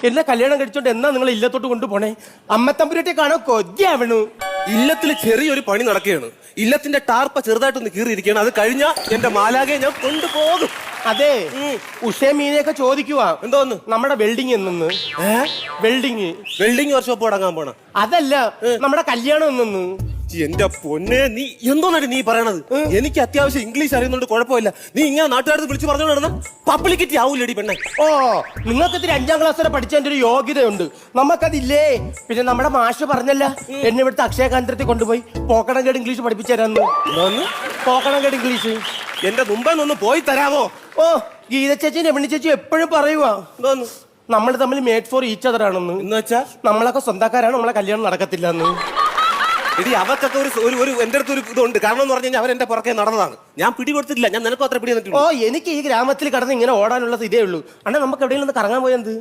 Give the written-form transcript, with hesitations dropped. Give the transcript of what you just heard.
എന്നെ കല്യാണം കഴിച്ചോണ്ട് എന്നാ നിങ്ങൾ ഇല്ലത്തോട്ട് കൊണ്ടുപോണേ? അമ്മത്തമ്പുരട്ടെ കാണാൻ കൊതിയാവണു. ഇല്ലത്തിൽ ചെറിയൊരു പണി നടക്കുകയാണ്. ഇല്ലത്തിന്റെ ടാർപ്പ ചെറുതായിട്ടൊന്ന് കീറിയിരിക്കുകയാണ്. അത് കഴിഞ്ഞാ എന്റെ മാലാകെ ഞാൻ കൊണ്ടുപോകും. അതെ, ഉഷേ മീനെയൊക്കെ ചോദിക്കുവാ എന്തോന്ന് നമ്മുടെ വെൽഡിങ് എന്നൊന്ന്. വെൽഡിങ് വർക്ക്ഷോപ്പ് തുടങ്ങാൻ പോണ? അതല്ല, നമ്മുടെ കല്യാണം എന്നൊന്ന്. എന്റെ പൊന്നെ, നീ എന്തോന്നാണ് നീ പറയണത്? എനിക്ക് അത്യാവശ്യം ഇംഗ്ലീഷ് അറിയുന്നുണ്ട്, കുഴപ്പമില്ല. നീ ഇങ്ങനെ നാട്ടുകാർക്ക് വിളിച്ചു പറഞ്ഞോണ്ട് പബ്ലിക്കിറ്റി ആവൂലടി പെണ്ണെ. ഓ, നിങ്ങൾക്ക് ഇത്തിരി 5ാം ക്ലാസ് വരെ പഠിച്ചതിന്റെ ഒരു യോഗ്യതയുണ്ട്, നമുക്കതില്ലേ. പിന്നെ നമ്മുടെ മാഷ് പറഞ്ഞല്ല, എന്നെ ഇവിടുത്തെ അക്ഷയ കേന്ദ്രത്തിൽ കൊണ്ടുപോയി പോക്കണംകേട് ഇംഗ്ലീഷ് പഠിപ്പിച്ചു തരാന്ന്. പോക്കണംകേട് ഇംഗ്ലീഷ് എന്റെ മുമ്പേ ഒന്ന് പോയി തരാമോ? ഓ, ഗീത ചേച്ചി രമണി ചേച്ചി എപ്പോഴും പറയുവാ എന്തോന്ന്, നമ്മൾ തമ്മിൽ മേഡ് ഫോർ ഈച്ച് അതർ ആണെന്ന്. എന്ന് വെച്ചാ നമ്മളൊക്കെ സ്വന്തക്കാരാണ്, നമ്മളെ കല്യാണം നടക്കത്തില്ല എന്ന്. എടി, അവർക്കൊക്കെ ഒരു എന്റെ അടുത്ത് ഒരു ഇതുണ്ട്. കാരണം എന്ന് പറഞ്ഞു കഴിഞ്ഞാൽ അവരെന്റെ പുറകെ നടന്നതാണ്. ഞാൻ പിടി കൊടുത്തിട്ടില്ല. ഞാൻ നിനക്കും അത്ര പിടി തന്നിട്ടുണ്ട്. ഓ, എനിക്ക് ഈ ഗ്രാമത്തിൽ കടന്ന് ഇങ്ങനെ ഓടാനുള്ള ഇതേ ഉള്ളൂ. അണ്ണാ, നമുക്ക് എവിടെയെങ്കിലും ഒന്ന് കറങ്ങാൻ പോയത്?